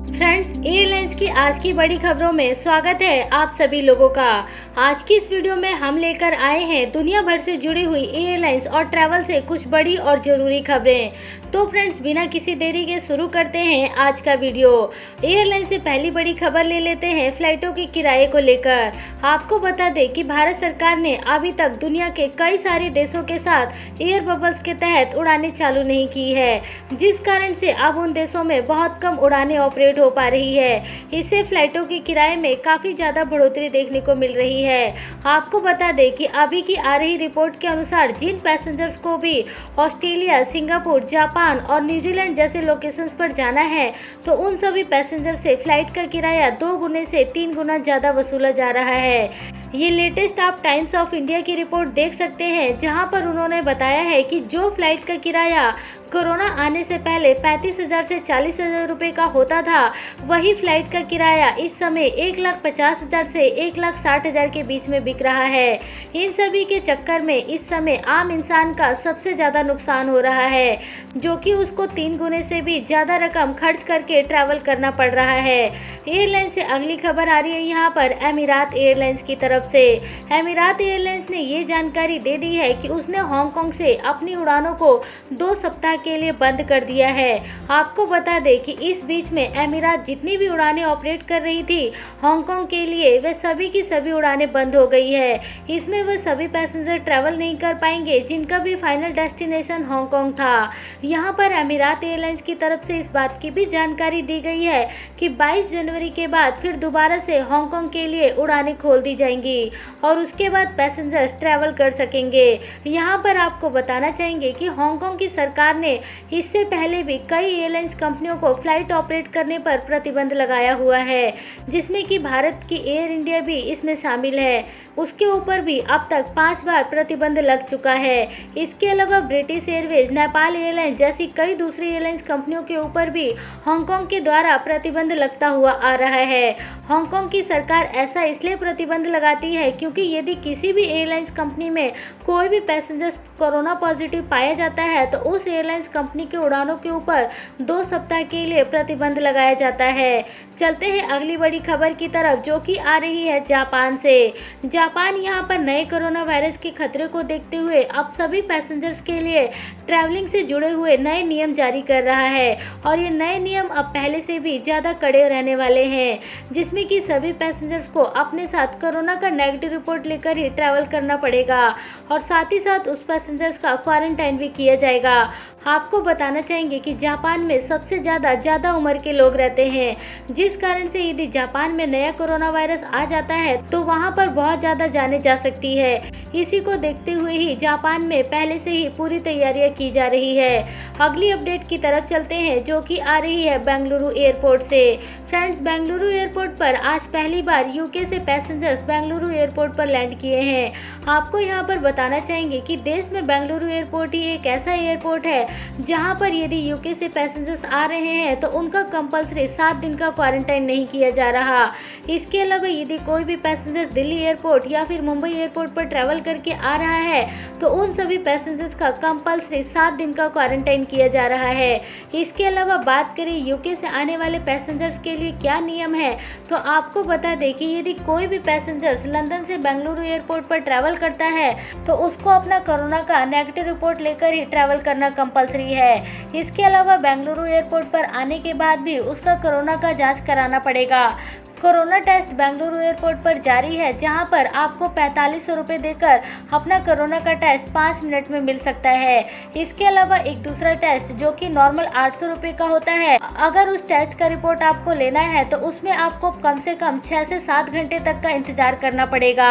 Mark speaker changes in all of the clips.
Speaker 1: Friends, airlines की आज की बड़ी खबरों में स्वागत है आप सभी लोगों का। आज की इस वीडियो में हम लेकर आए हैं दुनिया भर से जुड़ी हुई एयरलाइंस और ट्रैवल से कुछ बड़ी और ज़रूरी खबरें। तो फ्रेंड्स, बिना किसी देरी के शुरू करते हैं आज का वीडियो। एयरलाइन से पहली बड़ी खबर ले लेते हैं फ्लाइटों के किराए को लेकर। आपको बता दें कि भारत सरकार ने अभी तक दुनिया के कई सारे देशों के साथ एयर बबल्स के तहत उड़ानें चालू नहीं की है, जिस कारण से अब उन देशों में बहुत कम उड़ानें ऑपरेट हो पा रही है। इससे फ्लाइटों के किराए में काफ़ी ज़्यादा बढ़ोतरी देखने को मिल रही है। आपको बता दें कि अभी की आ रही रिपोर्ट के अनुसार जिन पैसेंजर्स को भी ऑस्ट्रेलिया, सिंगापुर, जापान और न्यूजीलैंड जैसे लोकेशंस पर जाना है, तो उन सभी पैसेंजर से फ्लाइट का किराया 2 गुने से 3 गुना ज़्यादा वसूला जा रहा है। ये लेटेस्ट आप टाइम्स ऑफ इंडिया की रिपोर्ट देख सकते हैं, जहां पर उन्होंने बताया है कि जो फ्लाइट का किराया कोरोना आने से पहले 35,000 से 40,000 रुपये का होता था, वही फ्लाइट का किराया इस समय 1,50,000 से 1,60,000 के बीच में बिक रहा है। इन सभी के चक्कर में इस समय आम इंसान का सबसे ज़्यादा नुकसान हो रहा है, जो कि उसको 3 गुने से भी ज़्यादा रकम खर्च करके ट्रैवल करना पड़ रहा है। एयरलाइन से अगली खबर आ रही है यहाँ पर एमिरात एयरलाइंस की तरफ से। एमिरात एयरलाइंस ने ये जानकारी दे दी है कि उसने हांगकांग से अपनी उड़ानों को 2 सप्ताह के लिए बंद कर दिया है। आपको बता दें कि इस बीच में एमिरात जितनी भी उड़ानें ऑपरेट कर रही थी हांगकांग के लिए, वे सभी की सभी उड़ानें बंद हो गई है। इसमें वह सभी पैसेंजर ट्रैवल नहीं कर पाएंगे जिनका भी फाइनल डेस्टिनेशन हांगकांग था। यहाँ पर एमिरात एयरलाइंस की तरफ से इस बात की भी जानकारी दी गई है कि 22 जनवरी के बाद फिर दोबारा से हांगकांग के लिए उड़ानें खोल दी जाएंगी और उसके बाद पैसेंजर्स ट्रैवल कर सकेंगे। यहाँ पर आपको बताना चाहेंगे कि हांगकांग की सरकार ने इससे पहले भी कई एयरलाइंस कंपनियों को फ्लाइट ऑपरेट करने पर प्रतिबंध लगाया हुआ है, जिसमें कि भारत की एयर इंडिया भी इसमें शामिल है। उसके ऊपर भी अब तक 5 बार प्रतिबंध लग चुका है। इसके अलावा ब्रिटिश एयरवेज, नेपाल एयरलाइंस जैसी कई दूसरी एयरलाइंस कंपनियों के ऊपर भी हांगकांग के द्वारा प्रतिबंध लगता हुआ आ रहा है। हांगकांग की सरकार ऐसा इसलिए प्रतिबंध लगाती है क्योंकि यदि किसी भी एयरलाइंस कंपनी में कोई भी पैसेंजर कोरोना पॉजिटिव पाया जाता है, तो उस एयरलाइंस कंपनी के उड़ानों के ऊपर 2 सप्ताह के लिए प्रतिबंध लगाया जाता है। चलते हैं अगली बड़ी खबर की तरफ, जो कि आ रही है जापान से। जापान यहाँ पर नए कोरोना वायरस के खतरे को देखते हुए अब सभी पैसेंजर्स के लिए ट्रैवलिंग से जुड़े हुए नए नियम जारी कर रहा है, और ये नए नियम अब पहले से भी ज़्यादा कड़े रहने वाले हैं, जिसमें कि सभी पैसेंजर्स को अपने साथ कोरोना का नेगेटिव रिपोर्ट लेकर ही ट्रैवल करना पड़ेगा, और साथ ही साथ उस पैसेंजर्स का क्वारंटाइन भी किया जाएगा। आपको बताना चाहेंगे कि जापान में सबसे ज़्यादा उम्र के लोग रहते हैं, जिस कारण से यदि जापान में नया कोरोना वायरस आ जाता है तो वहां पर बहुत ज़्यादा जाने जा सकती है। इसी को देखते हुए ही जापान में पहले से ही पूरी तैयारियां की जा रही है। अगली अपडेट की तरफ चलते हैं, जो कि आ रही है बेंगलुरु एयरपोर्ट से। फ्रेंड्स, बेंगलुरु एयरपोर्ट पर आज पहली बार यूके से पैसेंजर्स बेंगलुरु एयरपोर्ट पर लैंड किए हैं। आपको यहाँ पर बताना चाहेंगे कि देश में बेंगलुरु एयरपोर्ट ही एक ऐसा एयरपोर्ट है जहां पर यदि यूके से पैसेंजर्स आ रहे हैं तो उनका कंपलसरी 7 दिन का क्वारंटाइन नहीं किया जा रहा। इसके अलावा यदि कोई भी पैसेंजर दिल्ली एयरपोर्ट या फिर मुंबई एयरपोर्ट पर ट्रैवल करके आ रहा है, तो उन सभी पैसेंजर्स का कंपलसरी 7 दिन का क्वारंटाइन किया जा रहा है। इसके अलावा बात करें यूके से आने वाले पैसेंजर्स के लिए क्या नियम है, तो आपको बता दें कि यदि कोई भी पैसेंजर्स लंदन से बेंगलुरु एयरपोर्ट पर ट्रैवल करता है तो उसको अपना कोरोना का नेगेटिव रिपोर्ट लेकर ही ट्रैवल करना कंपलसरी है। इसके अलावा बेंगलुरु एयरपोर्ट पर आने के बाद भी उसका कोरोना का जांच कराना पड़ेगा। कोरोना टेस्ट बेंगलुरु एयरपोर्ट पर जारी है, जहां पर आपको 4500 रुपये देकर अपना कोरोना का टेस्ट 5 मिनट में मिल सकता है। इसके अलावा एक दूसरा टेस्ट जो कि नॉर्मल 800 रुपये का होता है, अगर उस टेस्ट का रिपोर्ट आपको लेना है तो उसमें आपको कम से कम 6 से 7 घंटे तक का इंतजार करना पड़ेगा।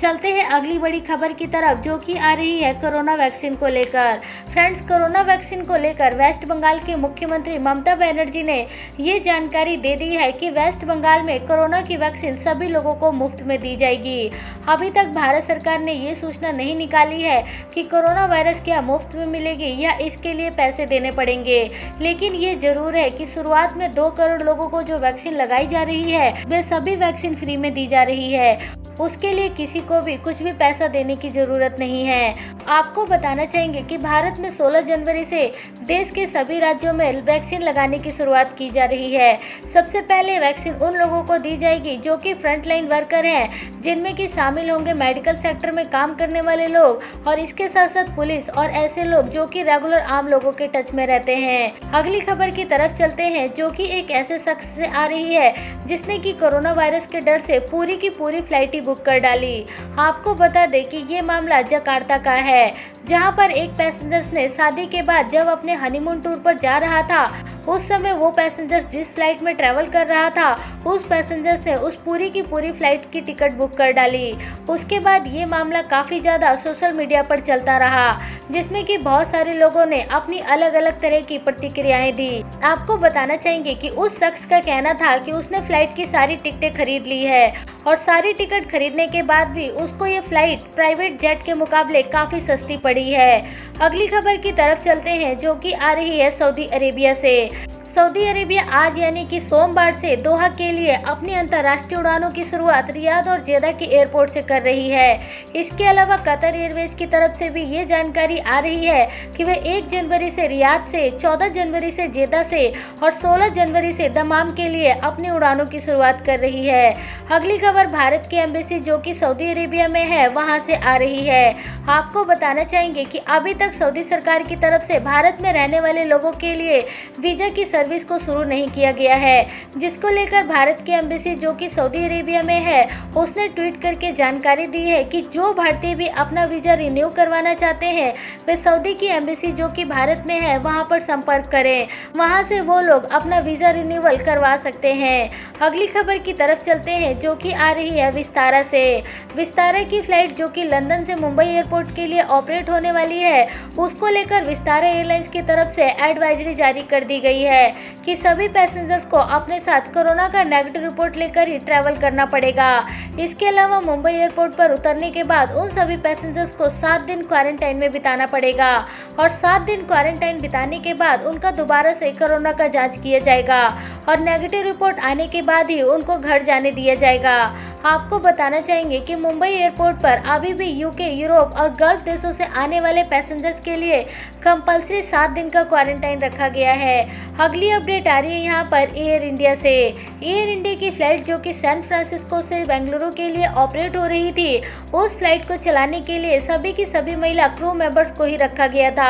Speaker 1: चलते हैं अगली बड़ी खबर की तरफ, जो कि आ रही है कोरोना वैक्सीन को लेकर। फ्रेंड्स, कोरोना वैक्सीन को लेकर वेस्ट बंगाल के मुख्यमंत्री ममता बनर्जी ने ये जानकारी दे दी है कि वेस्ट बंगाल में कोरोना की वैक्सीन सभी लोगों को मुफ्त में दी जाएगी। अभी तक भारत सरकार ने ये सूचना नहीं निकाली है कि कोरोना वायरस क्या मुफ्त में मिलेगी या इसके लिए पैसे देने पड़ेंगे, लेकिन ये जरूर है कि शुरुआत में 2 करोड़ लोगों को जो वैक्सीन लगाई जा रही है वे सभी वैक्सीन फ्री में दी जा रही है। उसके लिए किसी को भी कुछ भी पैसा देने की जरूरत नहीं है। आपको बताना चाहेंगे कि भारत में 16 जनवरी से देश के सभी राज्यों में वैक्सीन लगाने की शुरुआत की जा रही है। सबसे पहले वैक्सीन उन लोगों को दी जाएगी जो कि फ्रंटलाइन वर्कर हैं, जिनमें कि शामिल होंगे मेडिकल सेक्टर में काम करने वाले लोग और इसके साथ साथ पुलिस और ऐसे लोग जो कि रेगुलर आम लोगों के टच में रहते हैं। अगली खबर की तरफ चलते हैं, जो कि एक ऐसे शख्स से आ रही है जिसने कि कोरोना वायरस के डर से पूरी की पूरी फ्लाइट ही बुक कर डाली। आपको बता दें कि ये मामला जकार्ता का है, जहां पर एक पैसेंजर्स ने शादी के बाद जब अपने हनीमून टूर पर जा रहा था, उस समय वो पैसेंजर्स जिस फ्लाइट में ट्रेवल कर रहा था, उस पैसेंजर्स ने उस पूरी की पूरी फ्लाइट की टिकट बुक कर डाली। उसके बाद ये मामला काफ़ी ज़्यादा सोशल मीडिया पर चलता रहा, जिसमें कि बहुत सारे लोगों ने अपनी अलग अलग तरह की प्रतिक्रियाएं दी। आपको बताना चाहेंगे कि उस शख्स का कहना था कि उसने फ्लाइट की सारी टिकटें खरीद ली है और सारी टिकट खरीदने के बाद भी उसको ये फ्लाइट प्राइवेट जेट के मुकाबले काफ़ी सस्ती पड़ी है। अगली खबर की तरफ चलते हैं, जो कि आ रही है सऊदी अरेबिया से। सऊदी अरेबिया आज यानी कि सोमवार से दोहा के लिए अपनी अंतर्राष्ट्रीय उड़ानों की शुरुआत रियाद और जेदा के एयरपोर्ट से कर रही है। इसके अलावा कतर एयरवेज की तरफ से भी ये जानकारी आ रही है कि वे 1 जनवरी से रियाद से, 14 जनवरी से जेदा से और 16 जनवरी से दमाम के लिए अपनी उड़ानों की शुरुआत कर रही है। अगली खबर भारत की एम्बेसी जो कि सऊदी अरेबिया में है वहां से आ रही है। आपको बताना चाहेंगे कि अभी तक सऊदी सरकार की तरफ से भारत में रहने वाले लोगों के लिए वीजा की सर्विस को शुरू नहीं किया गया है, जिसको लेकर भारत की एम्बेसी जो कि सऊदी अरेबिया में है उसने ट्वीट करके जानकारी दी है कि जो भारतीय भी अपना वीजा रिन्यू करवाना चाहते हैं वे सऊदी की एम्बेसी जो कि भारत में है वहां पर संपर्क करें, वहां से वो लोग अपना वीजा रिन्यूअल करवा सकते हैं। अगली खबर की तरफ चलते हैं, जो कि आ रही है विस्तारा से। विस्तारा की फ्लाइट जो कि लंदन से मुंबई एयरपोर्ट के लिए ऑपरेट होने वाली है, उसको लेकर विस्तारा एयरलाइंस की तरफ से एडवाइजरी जारी कर दी गई है कि सभी पैसेंजर्स को अपने साथ कोरोना का नेगेटिव रिपोर्ट लेकर ही ट्रैवल करना पड़ेगा। इसके अलावा मुंबई एयरपोर्ट पर उतरने के बाद उन सभी पैसेंजर्स को 7 दिन क्वारंटाइन में बिताना पड़ेगा और 7 दिन क्वारंटाइन बिताने के बाद उनका दोबारा से कोरोना का जांच किया जाएगा और नेगेटिव रिपोर्ट आने के बाद ही उनको घर जाने दिया जाएगा। आपको बताना चाहेंगे कि मुंबई एयरपोर्ट पर अभी भी यूके, यूरोप और गल्फ देशों से आने वाले पैसेंजर्स के लिए कंपल्सरी 7 दिन का क्वारंटाइन रखा गया है। अगली अपडेट आ रही है यहाँ पर एयर इंडिया से। एयर इंडिया की फ्लाइट जो कि सैन फ्रांसिस्को से बेंगलुरु के लिए ऑपरेट हो रही थी, उस फ्लाइट को चलाने के लिए सभी की सभी महिला क्रू मेंबर्स को ही रखा गया था।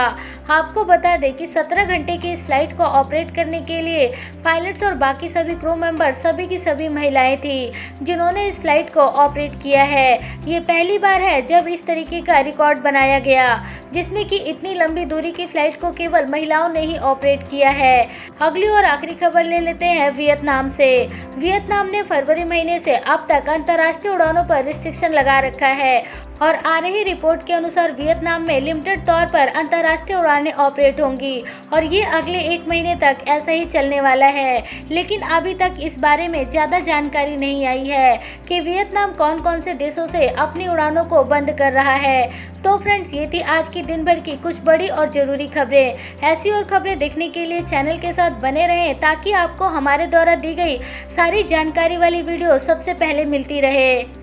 Speaker 1: आपको बता दें कि 17 घंटे की इस फ्लाइट को ऑपरेट करने के लिए पायलट्स और बाकी सभी क्रू मेंबर सभी की सभी महिलाएं थी जिन्होंने इस फ्लाइट को ऑपरेट किया है। ये पहली बार है जब इस तरीके का रिकॉर्ड बनाया गया जिसमें कि इतनी लंबी दूरी की फ्लाइट को केवल महिलाओं ने ही ऑपरेट किया है। अगली और आखिरी खबर ले लेते हैं वियतनाम से। वियतनाम ने फरवरी महीने से अब तक अंतर्राष्ट्रीय उड़ानों पर रिस्ट्रिक्शन लगा रखा है और आ रही रिपोर्ट के अनुसार वियतनाम में लिमिटेड तौर पर अंतर्राष्ट्रीय उड़ानें ऑपरेट होंगी और ये अगले 1 महीने तक ऐसा ही चलने वाला है। लेकिन अभी तक इस बारे में ज़्यादा जानकारी नहीं आई है कि वियतनाम कौन कौन से देशों से अपनी उड़ानों को बंद कर रहा है। तो फ्रेंड्स, ये थी आज की दिन भर की कुछ बड़ी और ज़रूरी खबरें। ऐसी और खबरें देखने के लिए चैनल के साथ बने रहें ताकि आपको हमारे द्वारा दी गई सारी जानकारी वाली वीडियो सबसे पहले मिलती रहे।